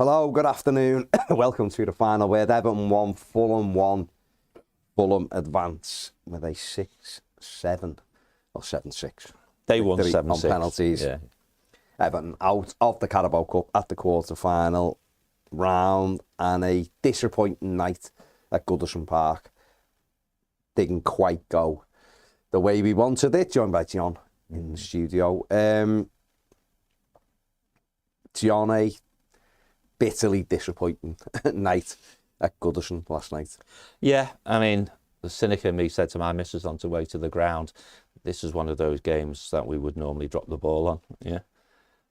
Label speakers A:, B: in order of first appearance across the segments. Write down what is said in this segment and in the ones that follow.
A: Hello, good afternoon. Welcome to the final word. Everton 1, Fulham 1. Fulham advance with a 6-7 or 7-6.
B: They won 7-6
A: on penalties.
B: Yeah.
A: Everton out of the Carabao Cup at the quarter-final round, and a disappointing night at Goodison Park. Didn't quite go the way we wanted it. Joined by John in the studio. John, a bitterly disappointing night at Goodison last night.
B: Yeah, I mean, the cynic in me said to my missus on the way to the ground, this is one of those games that we would normally drop the ball on. Yeah.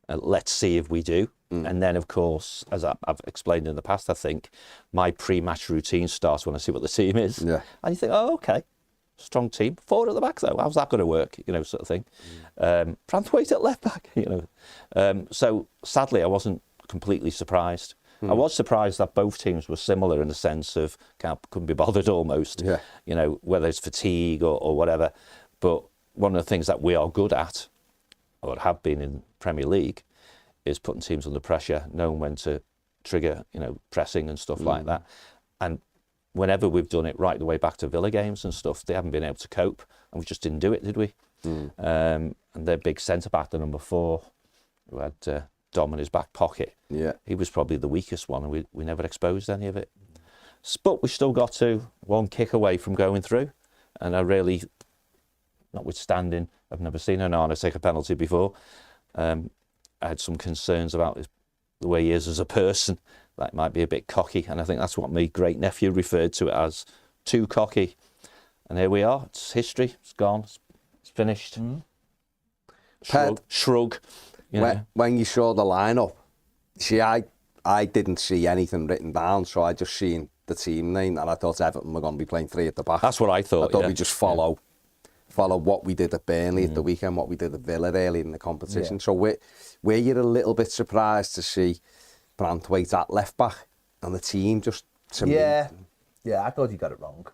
B: Let's see if we do. And then, of course, as I've explained in the past, I think my pre-match routine starts when I see what the team is.
A: Yeah.
B: And you think, oh, okay, strong team. Forward at the back, though. How's that going to work? You know, sort of thing. Branthwaite at left back, you know. So, sadly, I wasn't completely surprised. I was surprised that both teams were similar in the sense of couldn't be bothered almost.
A: Yeah.
B: You know, whether it's fatigue or whatever. But one of the things that we are good at, or have been in Premier League, is putting teams under pressure, knowing when to trigger, you know, pressing and stuff like that. And whenever we've done it right the way back to Villa games and stuff, they haven't been able to cope, and we just didn't do it, did we? And their big centre-back, the number 4, who had Dom in his back pocket, he was probably the weakest one, and we never exposed any of it. But we still got to one kick away from going through, and I really, notwithstanding, I've never seen Onana take a penalty before. I had some concerns about the way he is as a person. That might be a bit cocky, and I think that's what my great nephew referred to it as, too cocky. And here we are. It's history. It's gone. It's finished. Shrug.
A: When you saw the lineup, see, I didn't see anything written down, so I just seen the team name, and I thought Everton were going to be playing 3 at the back.
B: That's what I thought.
A: I thought we just follow what we did at Burnley at the weekend, what we did at Villa early in the competition. So were you a little bit surprised to see Branthwaite at left back and the team just to me?
C: Yeah, I thought he got it wrong.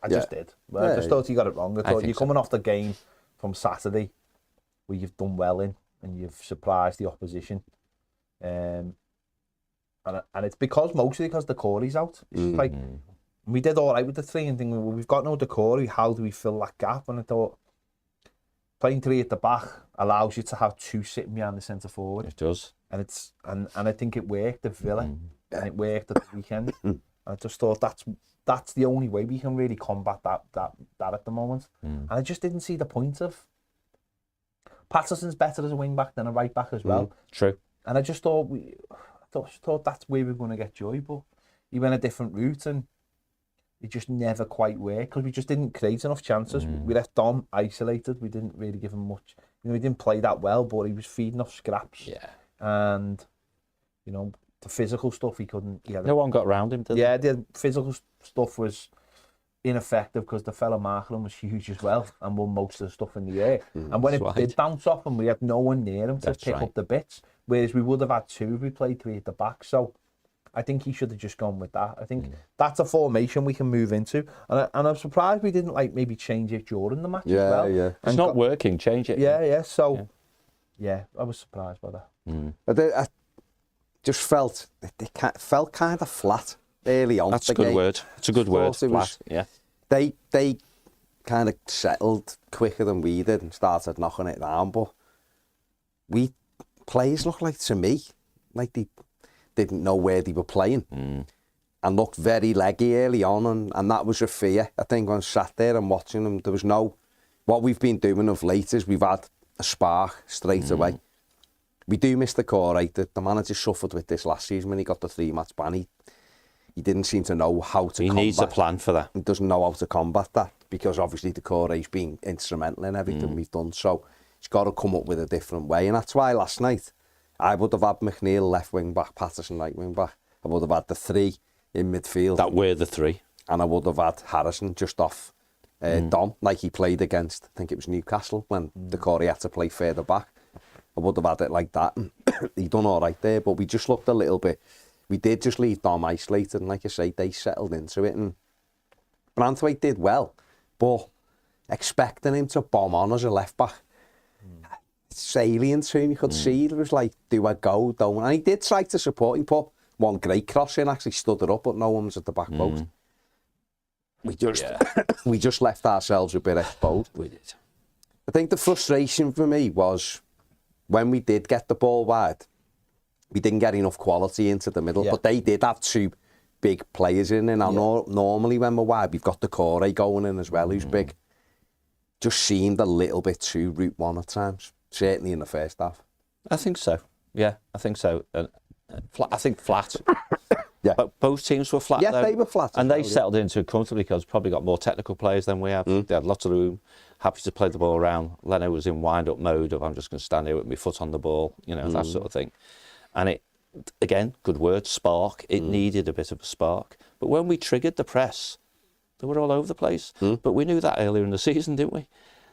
C: I just did. I just thought he got it wrong. I thought you're coming off the game from Saturday where you've done well in and you've surprised the opposition. And it's mostly because Decore's out. It's just like, we did all right with the 3 and thinking, well, we've got no Decore, how do we fill that gap? And I thought, playing 3 at the back allows you to have 2 sitting behind the centre forward.
B: It does.
A: Mm.
C: And I think it worked at Villa, and it worked at the weekend. I just thought that's the only way we can really combat that at the moment. And I just didn't see the point of... Patterson's better as a wing back than a right back as well.
B: True.
C: And I just thought that's where we were going to get joy, but he went a different route and it just never quite worked because we just didn't create enough chances. We left Dom isolated. We didn't really give him much. You know, he didn't play that well, but he was feeding off scraps.
B: Yeah.
C: And, you know, the physical stuff he couldn't...
B: No one got around him, did
C: they? The physical stuff was ineffective because the fella marking him was huge as well and won most of the stuff in the air. And when it did bounce off him, we had no one near him to pick up the bits, whereas we would have had 2 if we played 3 at the back. So I think he should have just gone with that. I think that's a formation we can move into. And I'm surprised we didn't maybe change it during the match as well.
A: Yeah.
B: It's not working, change it.
C: Yeah. So, I was surprised by that.
A: I just felt kind of flat early on.
B: That's a good word. It's a good word. Flat.
A: They kind of settled quicker than we did and started knocking it down. But players looked like, to me, like they didn't know where they were playing and looked very leggy early on, and that was a fear. I think when I sat there and watching them, there was no... What we've been doing of late is we've had a spark straight away. We do miss the core, right? The manager suffered with this last season when he got the 3-match ban. He didn't seem to know how to combat.
B: He needs a plan for that.
A: He doesn't know how to combat that because obviously the Core's been instrumental in everything we've done. So he's got to come up with a different way. And that's why last night I would have had McNeil left wing back, Patterson right wing back. I would have had the 3 in midfield.
B: That were the 3.
A: And I would have had Harrison just off Dom, like he played against, I think it was Newcastle, when the Corey had to play further back. I would have had it like that. He done all right there, but we just looked a little bit... We did just leave Dom isolated, and like I say, they settled into it, and Branthwaite did well, but expecting him to bomb on as a left back, it's alien to him. You could see it was like, do I go, don't I? And he did try to support. He put one great cross in, actually stood it up, but no one was at the back post. We just left ourselves a bit exposed.
B: We did.
A: I think the frustration for me was when we did get the ball wide, we didn't get enough quality into the middle, but they did have two big players in, and normally when we're wide, we've got the Corey going in as well, who's big. Just seemed a little bit too route one at times, certainly in the first half.
B: I think so. Yeah, I think so. I think flat. But both teams were flat.
A: Yeah,
B: though.
A: they were flat.
B: And they settled into it comfortably because probably got more technical players than we have. They had lots of room, happy to play the ball around. Leno was in wind-up mode of, I'm just going to stand here with my foot on the ball, that sort of thing. And it, again, good word, spark. It needed a bit of a spark. But when we triggered the press, they were all over the place. But we knew that earlier in the season, didn't we?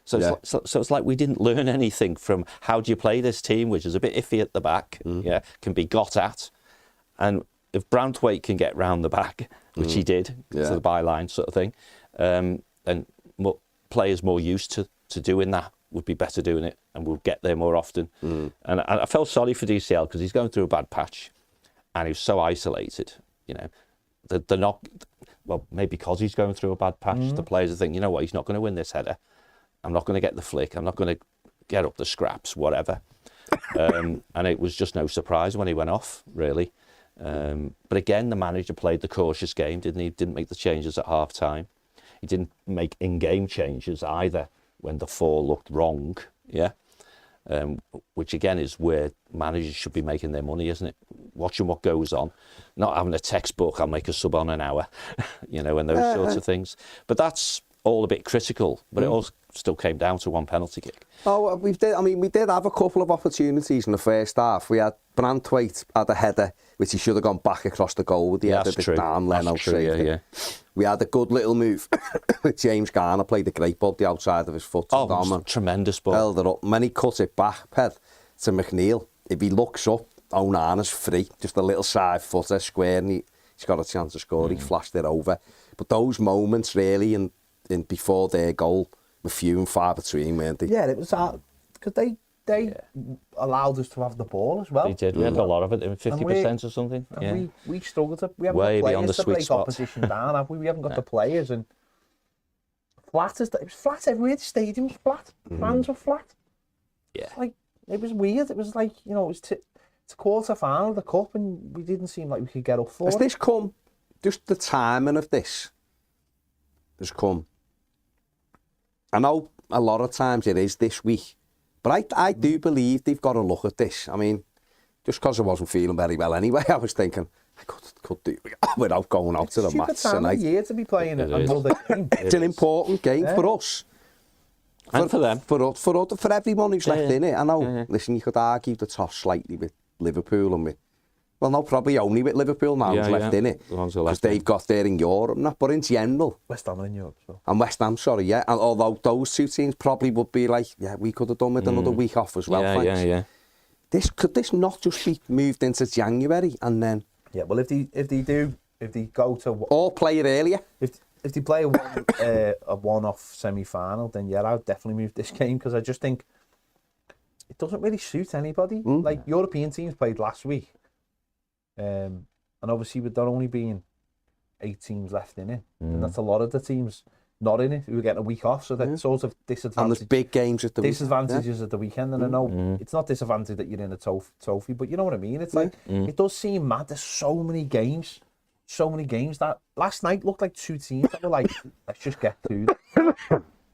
B: So it's like we didn't learn anything from how do you play this team, which is a bit iffy at the back, can be got at. And if Branthwaite can get round the back, which he did, to the byline sort of thing, and players more used to doing that would be better doing it and would get there more often. And I felt sorry for DCL because he's going through a bad patch and he's so isolated, They're not, well, maybe because he's going through a bad patch, the players are thinking, you know what, he's not going to win this header. I'm not going to get the flick. I'm not going to get up the scraps, whatever. And it was just no surprise when he went off, really. But again, the manager played the cautious game, didn't he? Didn't make the changes at half time. He didn't make in-game changes either when the 4 looked wrong, which again is where managers should be making their money, isn't it? Watching what goes on, not having a textbook, I'll make a sub on an hour, and those sorts of things. But that's all a bit critical, but it all still came down to one penalty kick.
A: Oh, we did have a couple of opportunities in the first half. We had Branthwaite had a header, which he should have gone back across the goal with the header, but Dan Leno saved it. We had a good little move with James Garner, played a great ball the outside of his foot.
B: Tremendous ball.
A: Held it up. And when he cut it back, to McNeil, if he looks up, Onana's free, just a little side footer, square, and he's got a chance to score. He flashed it over. But those moments, really, in before their goal, were few and far between, weren't they?
C: Yeah, it was because they allowed us to have the ball as well.
B: They did. We had a lot of it, 50% or something.
C: And we struggled to. We haven't
B: way
C: got
B: beyond
C: players
B: the
C: to break
B: spot.
C: opposition down, have we? We haven't got the players, and it was flat everywhere. The stadium was flat. Fans were flat.
B: Yeah.
C: It was weird. It was like, it was it's a quarter final of the cup, and we didn't seem like we could get up for it.
A: Has this come? Just the timing of this has come. I know a lot of times it is this week, but I do believe they've got to look at this. I mean, just because I wasn't feeling very well anyway, I was thinking I could do without going out to the match tonight.
C: It's a year to be playing another game.
A: It's an important game for us.
B: And for them.
A: For everyone who's left in it. I know, listen, you could argue the toss slightly with Liverpool and with, well, no, probably only with Liverpool now who's left in it. Because they've got there in Europe, but in general.
C: West Ham are in Europe. So.
A: And West Ham, sorry, yeah. And although those two teams probably would be like, we could have done with another week off as well, thanks. Could this not just be moved into January and then...
C: Yeah, well, if they go to...
A: Or play it earlier.
C: If they play a one-off semi-final, then I'll definitely move this game, because I just think it doesn't really suit anybody. Like, European teams played last week. And obviously with there only being 8 teams left in it, and that's a lot of the teams not in it who were getting a week off, so that sort of disadvantage.
A: And there's big games at the
C: disadvantages at the weekend, and I know it's not disadvantage that you're in a Toffee, but you know what I mean. It's like it does seem mad. There's so many games that last night looked like 2 teams that were like, let's just get through.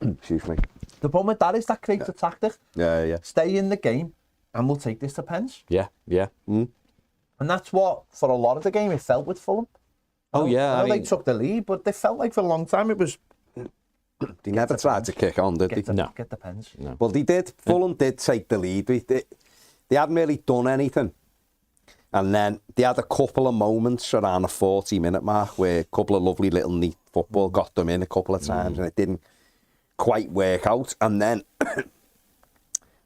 A: Excuse me.
C: The problem with that is that creates a tactic. Stay in the game, and we'll take this to pens. And that's what, for a lot of the game, it felt with Fulham. I know they took the lead, but they felt like for a long time it was...
A: They never tried to kick on, did they?
C: Get the pens.
A: No. Well, they did. Fulham did take the lead. They hadn't really done anything. And then they had a couple of moments around the 40-minute mark where a couple of lovely little neat football got them in a couple of times, and it didn't quite work out. And then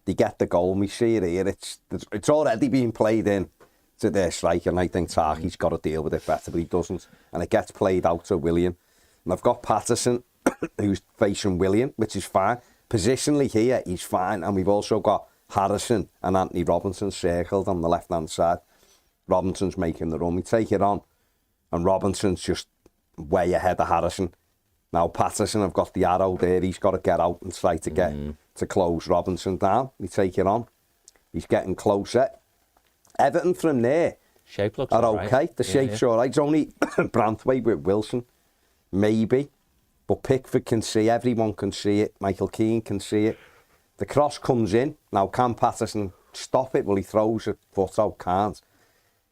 A: they get the goal, and we see it here. It's already being played in to their striker, and I think Tarky's got to deal with it better, but he doesn't. And it gets played out to Willian. And I've got Patterson, who's facing Willian, which is fine. Positionally here, he's fine. And we've also got Harrison and Anthony Robinson circled on the left-hand side. Robinson's making the run. We take it on, and Robinson's just way ahead of Harrison. Now Patterson have got the arrow there. He's got to get out and try to get to close Robinson down. We take it on. He's getting closer. Everton from there
B: shape looks
A: are
B: all
A: okay.
B: Right.
A: The shape's all right. It's only Branthwaite with Wilson, maybe. But Pickford can see. Everyone can see it. Michael Keane can see it. The cross comes in. Now, can Patterson stop it? Well, he throws it, foot out, can't.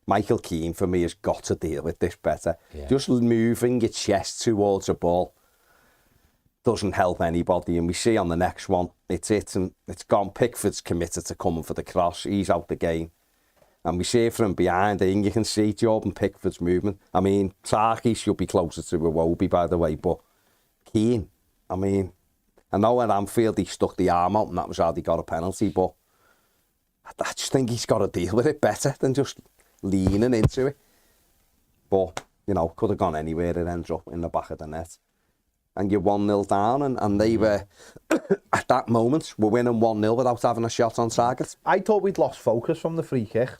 A: Michael Keane, for me, has got to deal with this better. Yeah. Just moving your chest towards a ball doesn't help anybody. And we see on the next one, it's it and it's gone. Pickford's committed to coming for the cross. He's out the game. And we see it from behind, and you can see Jordan Pickford's movement. I mean, Tarky should be closer to Iwobi, by the way, but Keane, I mean, I know at Anfield he stuck the arm out and that was how he got a penalty, but I just think he's got to deal with it better than just leaning into it. But, you know, could have gone anywhere. It ends up in the back of the net. And you're 1-0 down, and they were, at that moment, were winning 1-0 without having a shot on target.
C: I thought we'd lost focus from the free kick.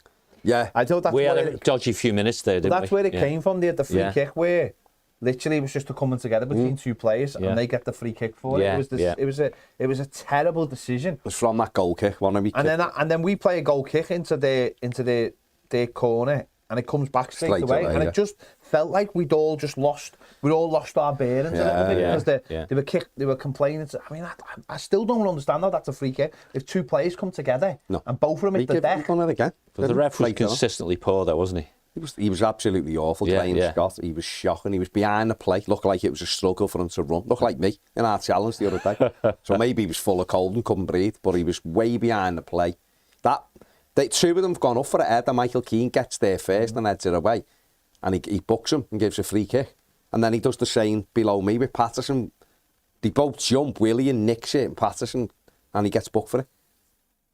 A: Yeah.
C: I thought that's
B: we had a dodgy few minutes there, didn't we?
C: That's where it came from, the free kick, where literally it was just a coming together between two players, and they get the free kick for it. It was a terrible decision.
A: It was from that goal kick, one of me.
C: And then we play a goal kick into their corner, and it comes back straight away. And it just felt like we'd all lost our bearings a little bit, because they were complaining. I mean, I still don't understand how that's a free kick. If two players come together and both of them hit the deck.
A: Again.
B: But the ref was consistently poor, though, wasn't he?
A: He was absolutely awful, Graham Scott. He was shocking. He was behind the play. Looked like it was a struggle for him to run. Looked like me in our challenge the other day. So maybe he was full of cold and couldn't breathe, but he was way behind the play. Two of them have gone up for a header. Michael Keane gets there first and heads it away. And he books him and gives a free kick. And then he does the same below me with Patterson. They both jump. Willian nicks it and Patterson, and he gets booked for it.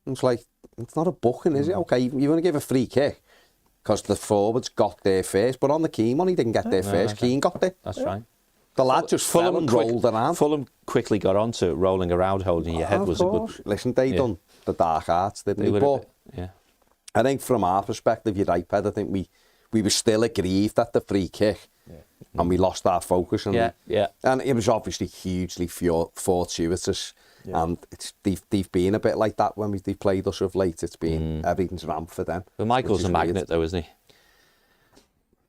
A: And it's like, it's not a booking, is it? Okay, you're going to give a free kick because the forwards got there first. But on the Keane one, he didn't get there first. Keane got there.
B: That's right.
A: The lad just fell and rolled around.
B: Fulham quickly got onto rolling around, holding your head was a good...
A: Listen, they done the dark arts, didn't they? But I think from our perspective, you're right, Ped, I think we were still aggrieved at the free kick and we lost our focus. And it was obviously hugely fortuitous. Yeah. And they've been a bit like that when they've played us of late. It's been everything's ramped for them.
B: But Michael's a magnet, though, isn't he?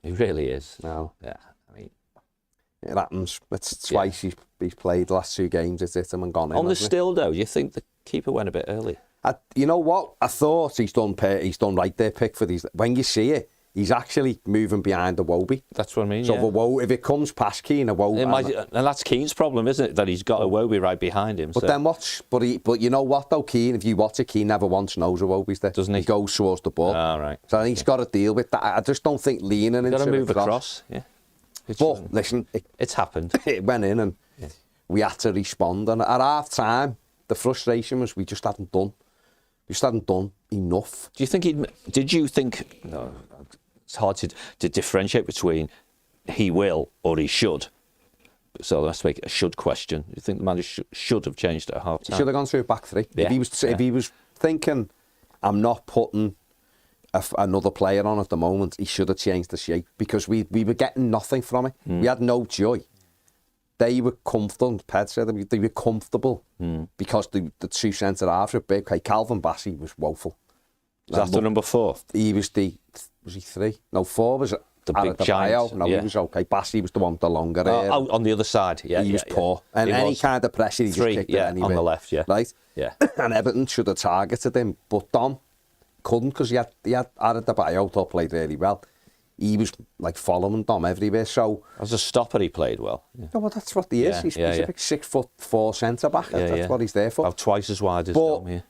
B: He really is.
A: No.
B: Yeah. I mean,
A: it happens. It's twice he's played the last two games. It's hit him and gone in.
B: On the still, though, do you think the keeper went a bit early?
A: You know what? I thought he's done right there, Pickford. When you see it, he's actually moving behind the Iwobi.
B: That's what I mean.
A: So if it comes past Keane, Iwobi,
B: and that's Keane's problem, isn't it? That he's got Iwobi right behind him.
A: But then watch. But you know what though, Keane? If you watch it, Keane never once knows Iwobi's there.
B: Doesn't he?
A: He goes towards the ball.
B: Oh, right.
A: So I think he's got to deal with that. I just don't think leaning into it.
B: Got to move across. Yeah.
A: But listen,
B: it's happened.
A: It went in, and we had to respond. And at half time, the frustration was we just hadn't done enough.
B: Did you think? No, it's hard to differentiate between he will or he should. So let's make it a should question. You think the manager should have changed at half time?
A: He should have gone through back three.
B: Yeah.
A: If he was thinking, I'm not putting another player on at the moment, he should have changed the shape, because we were getting nothing from it. We had no joy. They were comfortable. Ped said they were comfortable because the two centre halves were big. Okay, Calvin Bassey was woeful.
B: Was that the number 4?
A: He was he 3? No, 4 was
B: the big giant.
A: No, he was okay. Bassey was the one with the longer hair.
B: On the other side,
A: he was poor. And any kind of pressure, he
B: 3,
A: just kicked it anyway.
B: On the left,
A: right.
B: Yeah.
A: And Everton should have targeted him, but Dom couldn't, because he had Adebayo who played really well. He was like following Dom everywhere. So
B: as a stopper, he played well. Yeah.
A: No, well, that's what he is. He's a big 6'4" centre back. That's what he's there for.
B: About twice as wide as Dom. Yeah.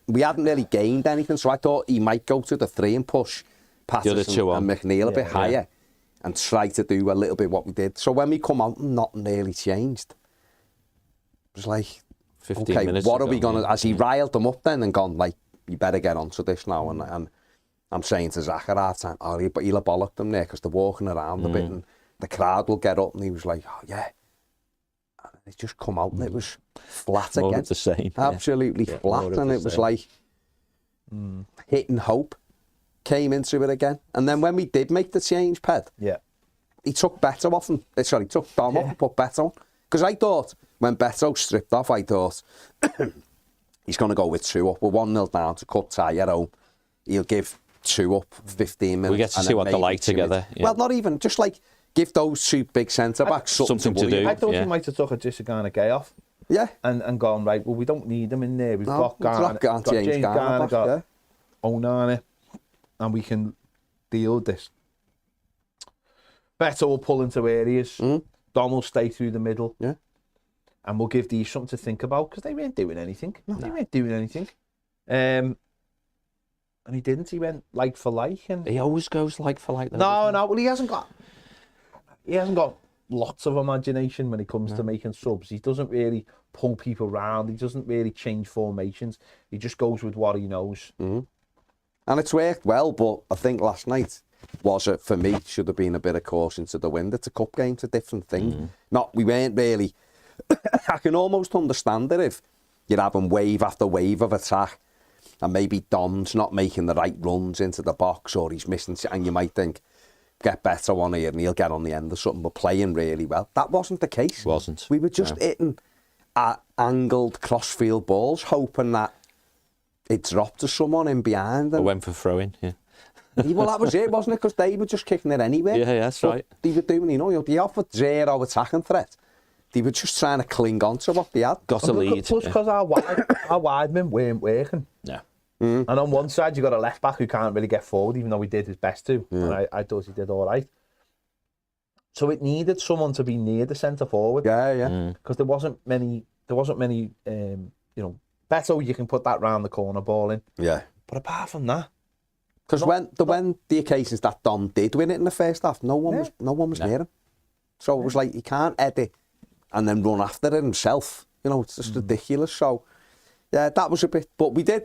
A: We hadn't really gained anything, so I thought he might go to the 3 and push Patterson and McNeil a bit higher and try to do a little bit what we did. So when we come out, nothing really changed. It was like,
B: 15 minutes
A: what are we going to... As he riled them up then and gone, like, you better get onto this now. And I'm saying to Zach at half time, he'll have bollocked them there because they're walking around a bit and the crowd will get up. And he was like, oh, yeah. And it just come out and it was flat
B: more
A: again.
B: Of the same.
A: Absolutely flat. And it was like hitting hope. came into it again. And then when we did make the change, Ped, he took Beto off and took Dom off and put Beto on. Because I thought, when Beto stripped off, I thought, he's going to go with 2 up. We're 1-0 down to cut tie at home. He'll give 2 up, 15 minutes.
B: We get to see what they're like together. Yeah.
A: Well, not even, just like, give those 2 big centre-backs something to do.
C: I thought he might have took a Jessica Gay off.
A: Yeah.
C: And gone, right, well, we don't need them in there. We've got Garner, got James Garner, got Onana, and we can deal with this. Beto will pull into areas. Dom will stay through the middle.
A: Yeah.
C: And we'll give these something to think about, because they weren't doing anything. They weren't doing anything. And he didn't. He went like for like. And
B: he always goes like for like.
C: No. Well, he hasn't got lots of imagination when it comes to making subs. He doesn't really pull people around. He doesn't really change formations. He just goes with what he knows.
A: And it's worked well, but I think last night for me, should have been a bit of caution to the wind. It's a cup game, it's a different thing. We weren't really... I can almost understand it if you're having wave after wave of attack and maybe Dom's not making the right runs into the box, or he's missing, and you might think, get better on here and he'll get on the end of something, but playing really well. That wasn't the case. We were just hitting angled crossfield balls, hoping that it dropped to someone in behind.
B: I went for throwing,
A: Well, that was it, wasn't it? Because they were just kicking it anyway.
B: Yeah, that's right.
A: They were doing, they offered 0 attacking threat. They were just trying to cling on to what they had.
B: Got a lead.
C: Plus, because our widemen weren't working.
B: Yeah.
C: And on one side, you've got a left back who can't really get forward, even though he did his best to. And I thought he did all right. So it needed someone to be near the centre forward.
A: Yeah.
C: Because there wasn't many. Beto, you can put that round the corner ball in.
A: Yeah.
C: But apart from that,
A: because when the occasions that Dom did win it in the first half, no one was near him. So it was like he can't edit and then run after it himself. It's just ridiculous. So yeah, that was a bit. But we did.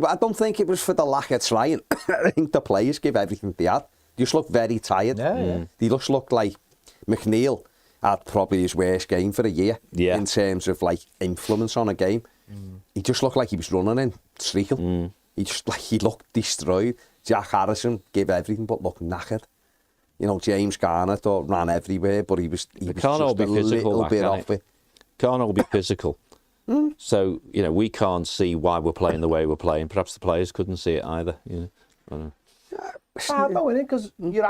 A: I don't think it was for the lack of trying. I think the players give everything they had. They just looked very tired. They just looked like McNeil had probably his worst game for a year in terms of like influence on a game. He just looked like he was running in Streacle. He looked destroyed. Jack Harrison gave everything but looked knackered. James Garner ran everywhere, but he was just a little bit off it.
B: Can't all be physical. So, we can't see why we're playing the way we're playing. Perhaps the players couldn't see it either. I don't know.
C: Hard though, isn't it? Because you're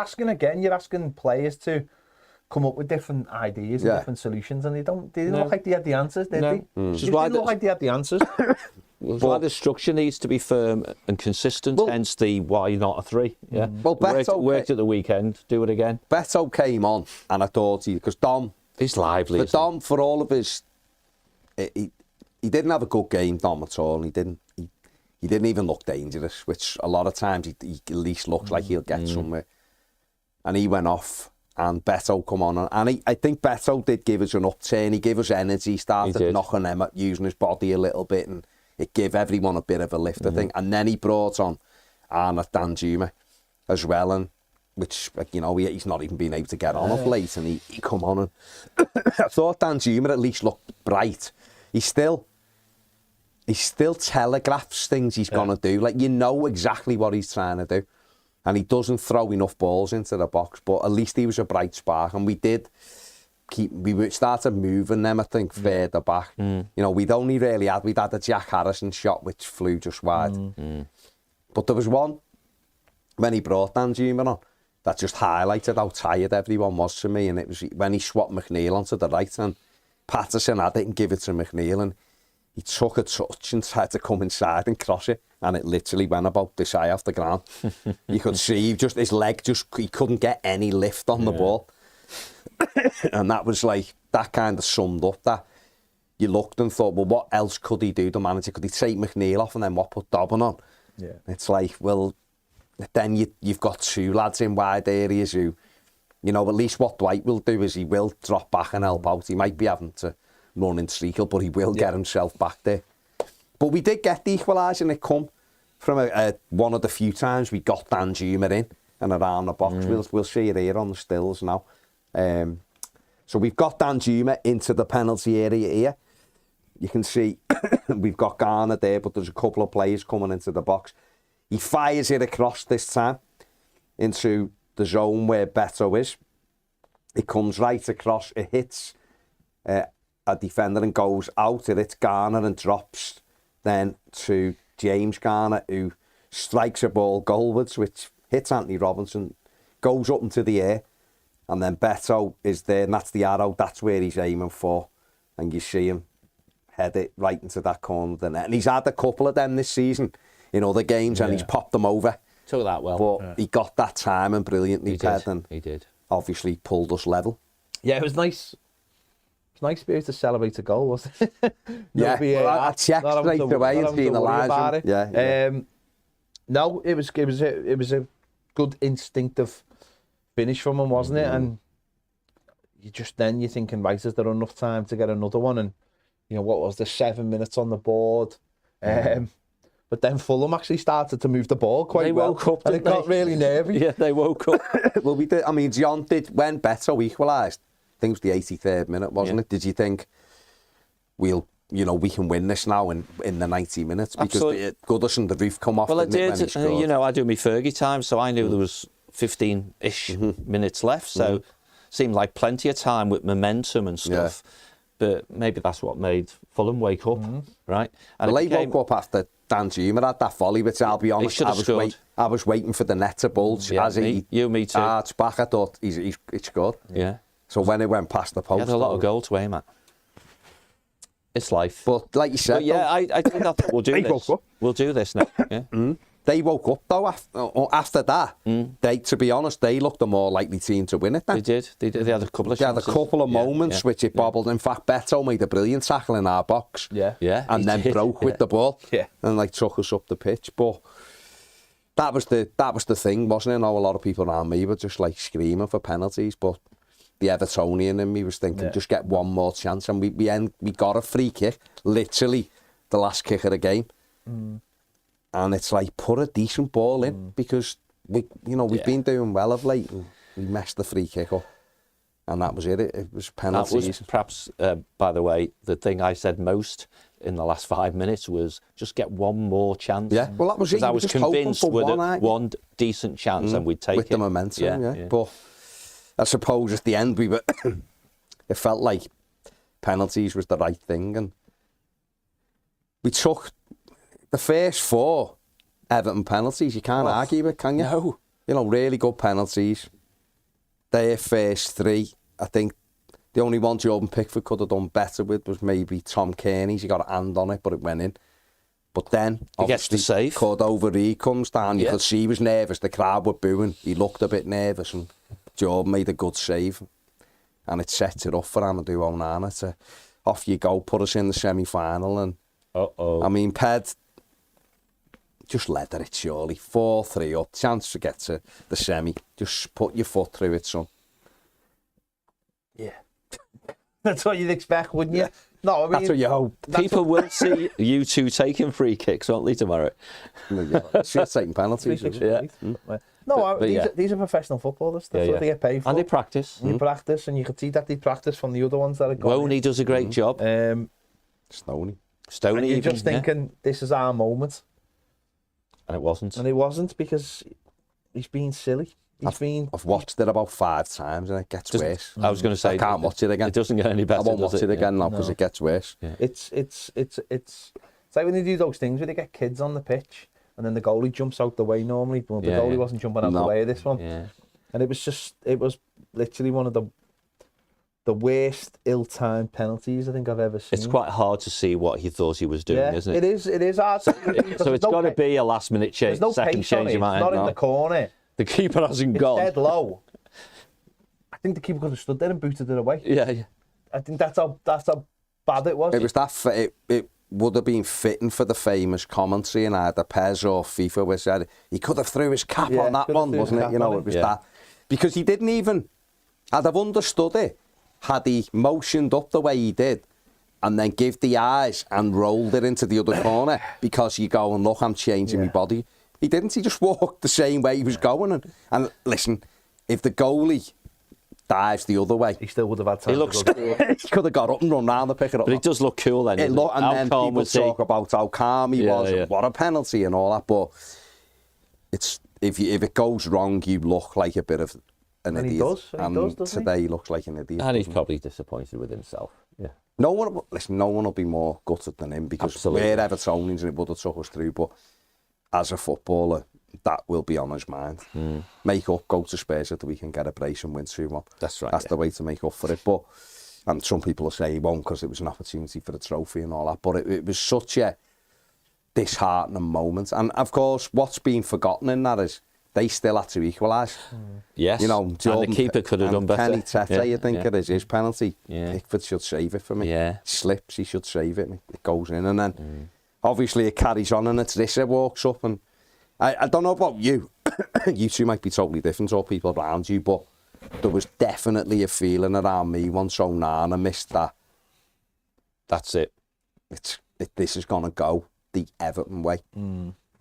C: asking players to come up with different ideas and different solutions, and they didn't look like they had the answers, did they? They didn't look like they had the answers.
B: Why the structure needs to be firm and consistent, hence the why not a 3. Yeah.
A: Well,
B: worked at the weekend, do it again.
A: Beto came on, and I thought because Dom...
B: He's lively.
A: But Dom, for all of his... He didn't have a good game, Dom, at all. He didn't even look dangerous, which a lot of times he at least looks like he'll get somewhere. And he went off, and Beto come on. And I think Beto did give us an upturn. He gave us energy, started knocking them up, using his body a little bit, and it gave everyone a bit of a lift, I think. And then he brought on Arnaud Danjuma as well, and which, he's not even been able to get on of late, and he come on. And I thought Danjuma at least looked bright. He still telegraphs things he's going to do. Like, exactly what he's trying to do. And he doesn't throw enough balls into the box, but at least he was a bright spark. And we started moving them, I think, further back. We'd only really we'd had a Jack Harrison shot, which flew just wide. But there was one, when he brought Danjuma on, that just highlighted how tired everyone was to me. And it was when he swapped McNeil onto the right, and Patterson had it and give it to McNeil, and he took a touch and tried to come inside and cross it, and it literally went about this high off the ground. You could see his leg he couldn't get any lift on the ball. And that was like, that kind of summed up that. You looked and thought, well, what else could he do, the manager? Could he take McNeil off and then put Dobbin on? Yeah. It's like, well, then you've got 2 lads in wide areas who, at least what Dwight will do is he will drop back and help out. He might be having to run in Streacle, but he will get himself back there. But we did get the equaliser, and it come from one of the few times we got Danjuma in and around the box. We'll see it here on the stills now. So we've got Danjuma into the penalty area here. You can see we've got Garner there, but there's a couple of players coming into the box. He fires it across this time into the zone where Beto is. It comes right across, it hits a defender and goes out. It hits Garner and drops then to James Garner, who strikes a ball goalwards, which hits Anthony Robinson, goes up into the air, and then Beto is there, and that's the arrow, that's where he's aiming for, and you see him head it right into that corner of the net. And he's had a couple of them this season in other games, and he's popped them over.
B: Took that well.
A: But he got that timing brilliantly, Ped, and
B: he did.
A: Obviously pulled us level.
C: Yeah, it was nice. It's nice to be able to celebrate a goal, wasn't it?
A: Yeah, I checked straight away and seen the lines. Yeah.
C: No, it was a good instinctive finish from him, wasn't it? And you're thinking, right, is there enough time to get another one? And you know, what was the 7 minutes on the board? But then Fulham actually started to move the ball quite well.
B: They woke up,
C: and it got really nervy.
B: Yeah, they woke up.
A: Well, we did. I mean, John did when Beto equalised. I think it was the 83rd minute, wasn't it? Did you think we can win this now in the 90 minutes? Because Goodison, the roof come off.
B: Well, it did. I do my Fergie time, so I knew there was 15-ish minutes left. So seemed like plenty of time with momentum and stuff. Yeah. But maybe that's what made Fulham wake up, right? And
A: well, they woke up after Dan Juma had that volley, which I'll be honest, I was waiting for the net to bulge.
B: Yeah,
A: me too. It's back, I thought it's good.
B: Yeah.
A: So when it went past the post...
B: He had a lot of goal to aim at. It's life.
A: But like you said...
B: But I think we'll do this. We'll do this now. Yeah.
A: They woke up, though, after that. To be honest, they looked the more likely team to win it then.
B: They did. They had a couple of chances.
A: They had a couple of moments which it bobbled. In fact, Beto made a brilliant tackle in our box.
C: Yeah.
A: And then broke with the ball.
C: Yeah.
A: And took us up the pitch. But that was the thing, wasn't it? I know a lot of people around me were just screaming for penalties, but the Evertonian in me was thinking, just get one more chance. And we got a free kick, literally the last kick of the game. And it's put a decent ball in because we've been doing well of late, and we messed the free kick up, and that was it. It was penalties.
B: That was perhaps, by the way, the thing I said most in the last 5 minutes was just get one more chance.
A: Yeah, well, that was it.
B: I was convinced with one decent chance, and we'd take
A: with
B: it
A: the momentum. Yeah. But I suppose at the end it felt like penalties was the right thing, and we took the first 4 Everton penalties. You can't argue with, can you? No. Really good penalties. Their first 3, I think the only one Jordan Pickford could have done better with was maybe Tom Kearney's. He got a hand on it, but it went in. But then,
B: he gets the save.
A: Cordova comes down. You could see he was nervous. The crowd were booing. He looked a bit nervous, and Jordan made a good save. And it sets it up for Amadou Onana to, off you go, put us in the semi-final. And I mean, Ped just leather it, surely. 4-3 up, chance to get to the semi. Just put your foot through it, son.
C: Yeah. That's what you'd expect, wouldn't you? No, I mean...
A: That's what you hope.
B: People will see you two taking free kicks, won't they, tomorrow?
A: She's taking penalties.
C: No, these are professional footballers. That's what they get paid for.
B: And they practice.
C: They practice, and you can see that they practice from the other ones that are going.
B: Woney does a great job.
A: Stoney.
C: And you're just thinking, this is our moment.
B: And it wasn't.
C: And it wasn't because he's being silly.
A: I've watched it about 5 times and it gets worse.
B: I was going to say,
A: I can't watch it again.
B: It doesn't get any better.
A: I won't watch it again now because it gets worse.
C: Yeah. It's like when they do those things where they get kids on the pitch and then the goalie jumps out the way normally, but the goalie wasn't jumping out the way of this one.
B: Yeah.
C: And it was literally one of the worst ill-timed penalties I think I've ever seen.
B: It's quite hard to see what he thought he was doing, isn't it?
C: It is hard.
B: So it's got to be a last-minute change.
C: There's no
B: second change.
C: It's not in the corner.
B: The keeper hasn't gone.
C: It's dead low. I think the keeper could have stood there and booted it away.
B: Yeah.
C: I think that's how bad it was.
A: It was that. It would have been fitting for the famous commentary in either PES or FIFA, where said he could have threw his cap on that one, wasn't it? It was that because he didn't even. I'd have understood it had he motioned up the way he did and then give the eyes and rolled it into the other corner because you go and look, I'm changing my body. He didn't. He just walked the same way he was going. And listen, if the goalie dives the other way,
C: he still would have had time.
B: He looks cool.
A: He could have got up and run round and pick it up.
B: But it does look cool then.
A: And then people talk about how calm he was and what a penalty and all that. But it's if it goes wrong, you look like a bit of an idiot.
C: He does, doesn't
A: today he looks like an idiot.
B: And he's probably disappointed with himself. Yeah.
A: No one will be more gutted than him because
B: Absolutely.
A: we're Evertonians and it would have took us through. But as a footballer, that will be on his mind. Make up, go to Spurs at the weekend, get a brace and win 2-1.
B: That's right.
A: That's the way to make up for it. But and some people will say he won't because it was an opportunity for a trophy and all that. But it was such a disheartening moment. And of course, what's been forgotten in that is they still had to equalise.
B: Yes.
A: You know, Jordan,
B: and the keeper could have done better.
A: Kenny Tete, you think it is his penalty.
B: Yeah.
A: Pickford should save it for me.
B: Yeah.
A: Slips, he should save it. And it goes in, and then obviously it carries on, and it's this that walks up. And I don't know about you. You two might be totally different, or people around you, but there was definitely a feeling around me once Onana missed that.
B: That's it.
A: This is gonna go the Everton way.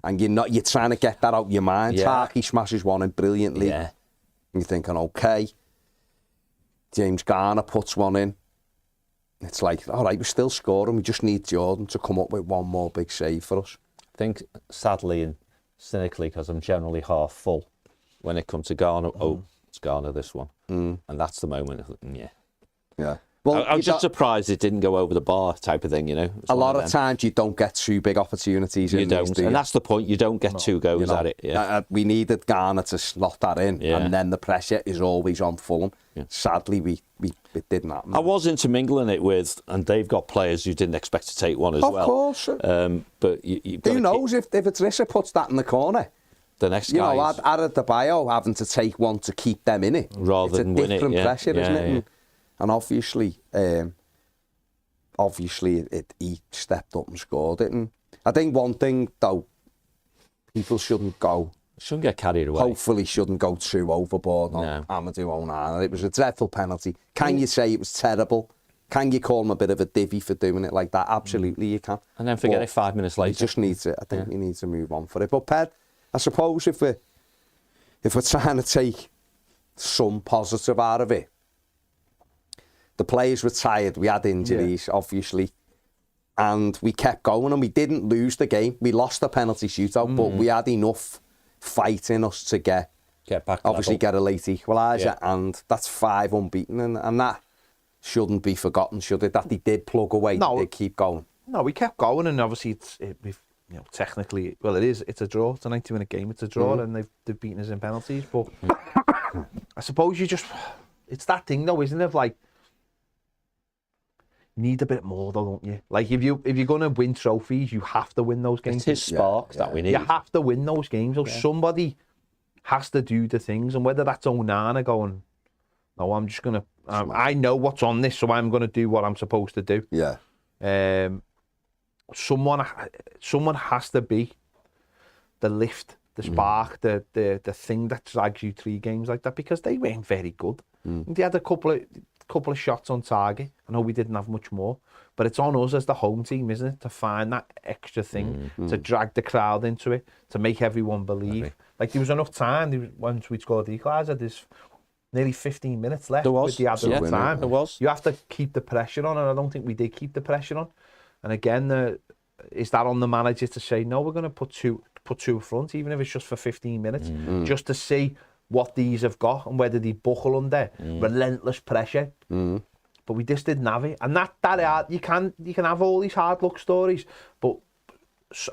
A: And you're trying to get that out of your mind.
B: Yeah.
A: Tarky smashes one in brilliantly.
B: Yeah.
A: And you're thinking, okay. James Garner puts one in. It's like, all right, we're still scoring. We just need Jordan to come up with one more big save for us.
B: I think, sadly and cynically, because I'm generally half full, when it comes to Garner, it's Garner this one. And that's the moment.
A: Yeah. Well,
B: I was just surprised it didn't go over the bar type of thing, you know.
A: A lot of times you don't get two big opportunities in
B: don't,
A: these, do you?
B: And that's the point. You don't get two goes at it. Yeah.
A: We needed Garner to slot that in, and then the pressure is always on Fulham. Yeah. Sadly, it didn't happen.
B: I was intermingling it with, and they've got players you didn't expect to take one as well.
A: Of course.
B: But
A: who knows if it's Rissa puts that in the corner?
B: The next
A: guy,
B: guy,
A: Adebayo having to take one to keep them in it,
B: rather than win it.
A: It's a different pressure, isn't it?
B: Yeah.
A: And obviously, he stepped up and scored it. And I think one thing though, people shouldn't
B: get carried away.
A: Hopefully, shouldn't go too overboard on Amadou Onana. It was a dreadful penalty. Can you say it was terrible? Can you call him a bit of a divvy for doing it like that? Absolutely, you can.
B: And then forget it 5 minutes later.
A: You just need to. I think you need to move on for it. But Ped, I suppose if we're trying to take some positive out of it, the players were tired. We had injuries, obviously, and we kept going. And we didn't lose the game. We lost the penalty shootout, but we had enough fight in us to get
B: back.
A: Obviously, get a late equaliser, and that's 5 unbeaten, and that shouldn't be forgotten, should it? That they did plug away. No, they did keep going.
C: No, we kept going, and obviously we've technically, well, it's a draw. It's a 90-minute game. It's a draw, and they've beaten us in penalties. But I suppose it's that thing though, isn't it? Like, you need a bit more though, don't you? Like, if you're going to win trophies, you have to win those games.
B: It's his spark that we need.
C: You have to win those games. So somebody has to do the things, and whether that's Onana going, no, I'm just gonna. I know what's on this, so I'm gonna do what I'm supposed to do.
A: Yeah.
C: Someone has to be the lift, the spark, the thing that drags you 3 games like that, because they weren't very good. They had a couple of shots on target. I know we didn't have much more, but it's on us as the home team, isn't it, to find that extra thing, to drag the crowd into it, to make everyone believe. Like, there was enough time once we scored the equaliser. There's nearly 15 minutes left with the added time.
B: There was.
C: You have to keep the pressure on, and I don't think we did keep the pressure on. And again, is that on the manager to say, no, we're going to put two front, even if it's just for 15 minutes, just to see what these have got and whether they buckle under relentless pressure. But we just didn't have it. And that you can have all these hard luck stories, but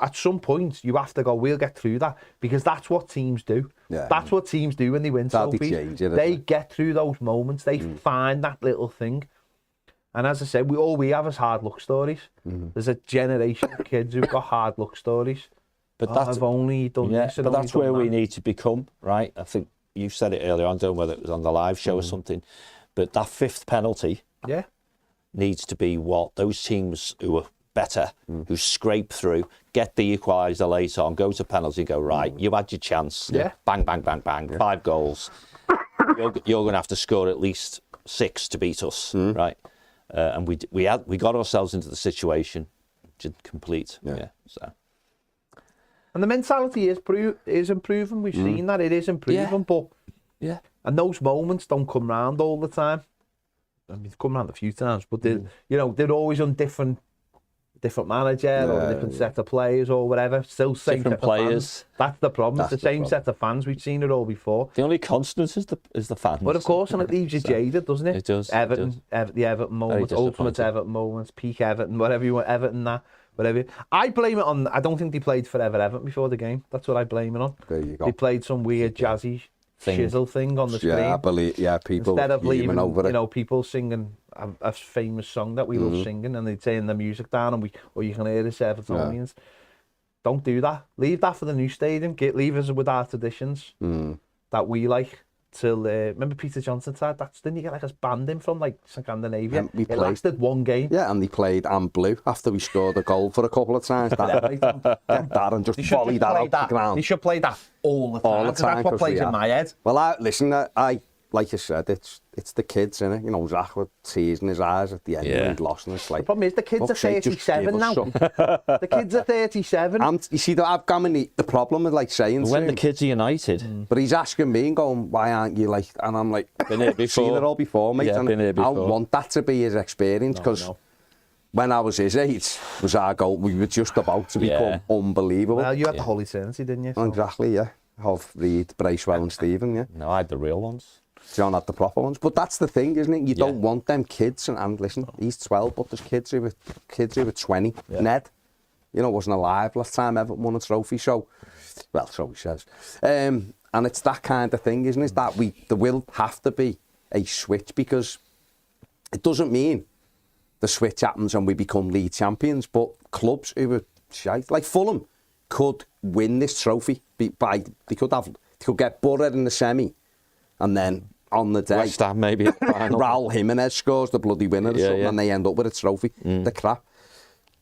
C: at some point you have to go, we'll get through that, because that's what teams do.
A: Yeah.
C: That's what teams do when they win trophies. They get through those moments. They find that little thing. And as I said, all we have is hard luck stories. There's a generation of kids who've got hard luck stories. But I've only done this.
B: But that's where we need to become, right? I think you said it earlier on, I don't know whether it was on the live show or something, but that 5th penalty needs to be what those teams who are better, who scrape through, get the equaliser later on, go to penalty, go, right, you had your chance. Bang, bang, bang, bang, 5 goals. You're going to have to score at least 6 to beat us, right? And we got ourselves into the situation, didn't complete. So.
C: And the mentality is improving. We've seen that it is improving, but and those moments don't come round all the time. I mean, they've come round a few times, but they're always on different different manager or a different set of players or whatever. Still same
B: Different
C: set of
B: players.
C: fans. That's the problem.
A: That's
C: It's the
A: the
C: same
A: problem.
C: set of fans. We've seen it all before.
B: The only constant is the fans.
C: But of course, and it leaves you jaded, doesn't it?
B: It does.
C: Everton, the Everton moments, ultimate
B: disappointing.
C: Everton moments, peak Everton, whatever you want, Everton that, whatever. I blame it on. I don't think they played forever Everton before the game. That's what I blame it on.
A: There you go.
C: They played some weird jazzy shizzle thing on the screen.
A: Yeah, I believe. Yeah, people
C: Instead of leaving,
A: over it.
C: people singing a famous song that we love singing, and they turn the music down, and or you can hear it's Evertonians. Don't do that. Leave that for the new stadium. Leave us with our traditions that we like. Till remember Peter Johnson said didn't you get like a band in from like Scandinavia? It lasted one game.
A: Yeah, and they played "I'm Blue" after we scored a goal for a couple of times. That and just volley that out the ground.
C: They should play that all the time.
A: All the time,
C: That's what
A: 'cause
C: plays
A: we
C: in
A: are.
C: my head.
A: Well, listen, I like you said, it's the kids, innit? You know, Zach with tears in his eyes at the end when he'd lost, and it's like...
C: The problem is the kids are
A: fuck's sake, just
C: 37
A: give
C: now.
A: us some.
C: The kids are 37.
A: And you see, I've got the problem with like saying
B: When
A: to
B: the
A: him,
B: kids are united.
A: but he's asking me and going, why aren't you like... And I'm like,
B: Been here
A: I've seen
B: before.
A: it all before, mate.
B: Yeah,
A: and
B: been here
A: I
B: before.
A: want that to be his experience, because when I was his age, was our goal, we were just about to become unbelievable.
C: Well, you had the Holy Trinity, didn't you? So.
A: Exactly, yeah. Of Reed, Bracewell and Stephen, yeah.
B: No, I had the real ones.
A: John had the proper ones. But that's the thing, isn't it? You don't want them kids, and listen, he's 12, but there's kids who were 20.
C: Yeah.
A: Ned, wasn't alive last time Everton won a trophy, so he says. And it's that kind of thing, isn't it? That there will have to be a switch, because it doesn't mean the switch happens and we become league champions, but clubs who are shite, like Fulham, could win this trophy they could get buttered in the semi, and then on the day,
B: West Ham maybe at the final.
A: Raul Jimenez scores the bloody winner or something, and they end up with a trophy. They're crap.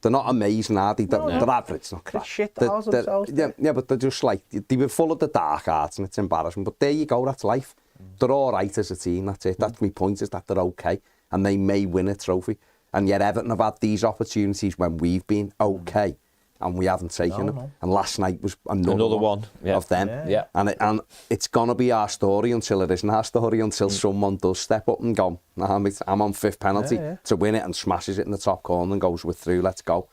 A: They're not amazing, are they? They're average, not crap.
C: They shit themselves.
A: Yeah, but they're just like, they were full of the dark arts, and it's embarrassing. But there you go, that's life. They're all right as a team, that's it. That's my point, is that they're okay, and they may win a trophy. And yet Everton have had these opportunities when we've been okay, and we haven't taken them. And last night was another one of them.
B: Yeah.
A: And it's going to be our story until it isn't our story, until someone does step up and go, nah, mate, I'm on fifth penalty to win it, and smashes it in the top corner and goes, we're through, let's go.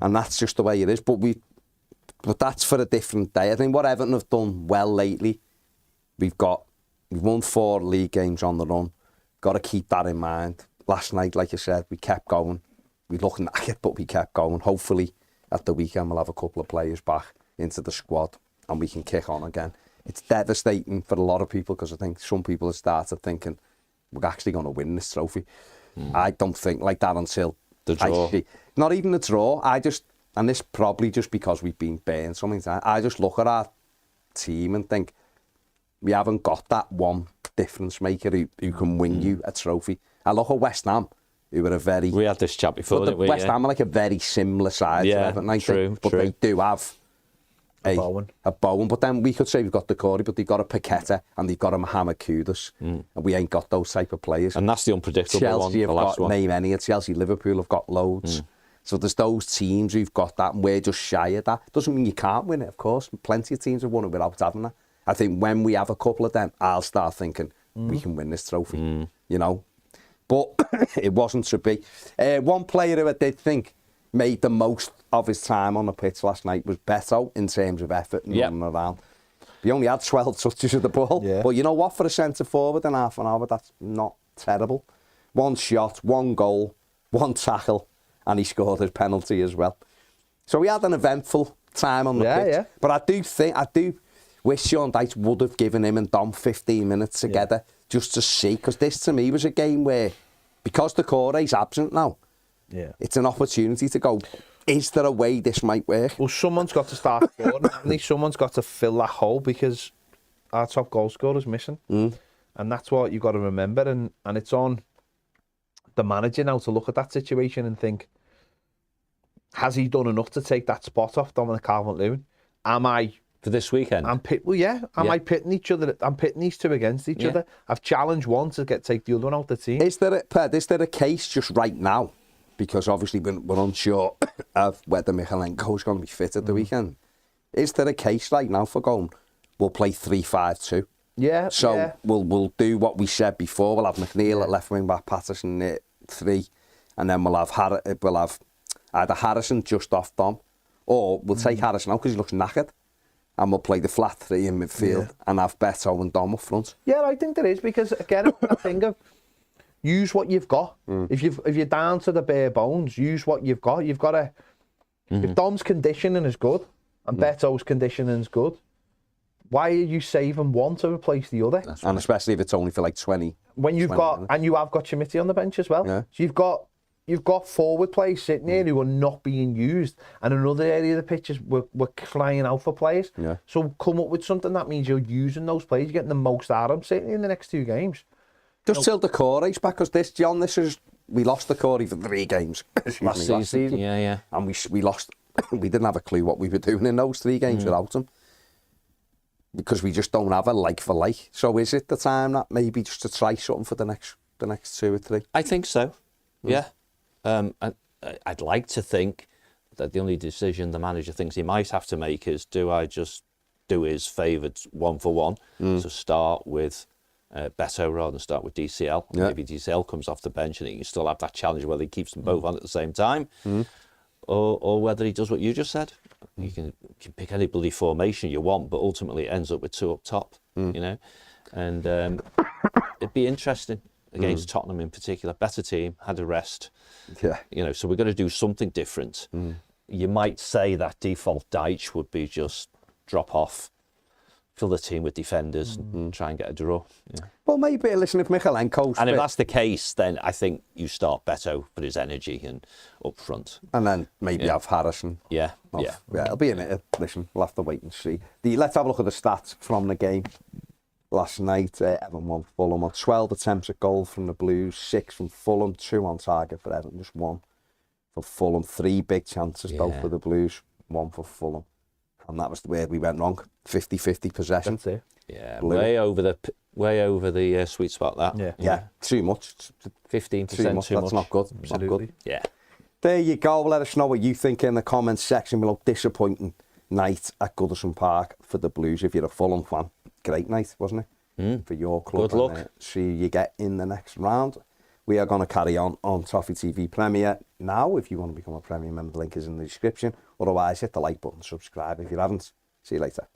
A: And that's just the way it is. But that's for a different day. I think what Everton have done well lately, we've won 4 league games on the run. Got to keep that in mind. Last night, like you said, we kept going. We looked knackered, but we kept going. Hopefully, at the weekend, we'll have a couple of players back into the squad and we can kick on again. It's devastating for a lot of people, because I think some people have started thinking we're actually going to win this trophy. I don't think like that until
B: the draw.
A: Not even the draw. And this probably just because we've been burned so many times. I just look at our team and think we haven't got that one difference maker who can win you a trophy. I look at West Ham, who are
B: We had this chat before, didn't we?
A: West Ham are like a very similar side to Everton, I think. But they do have a Bowen. But then we could say we've got the Corey, but they've got a Paqueta and they've got a Mohamed Kudus. And we ain't got those type of players.
B: And that's the unpredictable
A: Chelsea
B: one,
A: have got, name any. Chelsea, Liverpool have got loads. So there's those teams who've got that, and we're just shy of that. Doesn't mean you can't win it, of course. Plenty of teams have won it without having that. I think when we have a couple of them, I'll start thinking we can win this trophy, But it wasn't to be. One player who I did think made the most of his time on the pitch last night was Beto, in terms of effort and running around. He only had 12 touches of the ball. Yeah. But you know what? For a centre forward in half an hour, that's not terrible. 1 shot, 1 goal, 1 tackle, and he scored his penalty as well. So we had an eventful time on the pitch. Yeah. But I do wish Sean Dyche would have given him and Dom 15 minutes together just to see, because this to me was a game where, because the Corey's absent now, it's an opportunity to go, is there a way this might work?
C: Well, someone's got to start scoring, haven't they? Someone's got to fill that hole, because our top goal scorer's missing. And that's what you've got to remember. And it's on the manager now to look at that situation and think, has he done enough to take that spot off Dominic Calvert-Lewin? Am I...
B: For this weekend?
C: I pitting each other? I'm pitting these two against each other. I've challenged one to take the other one out the team.
A: Is there a case just right now? Because obviously we're unsure of whether Michalenko's going to be fit at the weekend. Is there a case right now for going, we'll play 3-5-2?
C: Yeah.
A: So we'll do what we said before. We'll have McNeil at left wing back, Patterson at 3, and then we'll have Either Harrison just off Dom, or we'll take Harrison out because he looks knackered, and we'll play the flat three in midfield and have Beto and Dom up front.
C: Yeah, I think there is, because again, I think of use what you've got. If you're down to the bare bones, use what you've got. You've got to. If Dom's conditioning is good and Beto's conditioning is good, why are you saving one to replace the other?
A: And especially if it's only for like 20.
C: When you've got, and you have got Chimiti on the bench as well.
A: Yeah.
C: So you've got forward players sitting here who are not being used, and another area of the pitch is we're crying out for players.
A: Yeah.
C: So come up with something that means you're using those players, you're getting the most out of them sitting in the next 2 games.
A: Just till the core race back, because we lost the Corey for 3 games last season.
B: Yeah.
A: And we lost. We didn't have a clue what we were doing in those 3 games without him, because we just don't have a like for like. So is it the time that maybe just to try something for the next 2 or 3?
B: I think so. Yeah. I'd like to think that the only decision the manager thinks he might have to make is, do I just do his favoured 1 for 1? So start with Beto rather than start with DCL.
A: Yeah.
B: Maybe DCL comes off the bench and he can still have that challenge whether he keeps them both on at the same time, or whether he does what you just said. You can pick any bloody formation you want, but ultimately it ends up with 2 up top, you know. And it'd be interesting against Tottenham in particular. Better team, had a rest.
A: Yeah.
B: You know, so we're going to do something different. You might say that default Deitch would be just drop off, fill the team with defenders and try and get a draw. Yeah.
A: Well, maybe, listen, if Michalenko's
B: And if
A: fit,
B: that's the case, then I think you start Beto for his energy and up front.
A: and then maybe have Harrison.
B: Yeah,
A: off.
B: yeah.
A: Yeah, it'll be in it. Listen, we'll have to wait and see. Let's have a look at the stats from the game last night. Everton won Fulham on 12 attempts at goal from the Blues, 6 from Fulham, 2 on target for Everton, just 1 for Fulham. 3 big chances, both for the Blues, 1 for Fulham. And that was where we went wrong. 50-50 possession.
C: That's it.
B: Yeah,
A: Blue.
B: way over the sweet spot, that.
C: Yeah.
A: Too much.
B: 15%
A: Too much. That's not good. Not good.
B: Yeah.
A: There you go. Let us know what you think in the comments section below. Disappointing night at Goodison Park for the Blues. If you're a Fulham fan, great night, wasn't it? For your club.
B: Good luck.
A: And, see you get in the next round. We are going to carry on Toffee TV Premier now. If you want to become a Premier member, the link is in the description. Otherwise, hit the like button, subscribe if you haven't. See you later.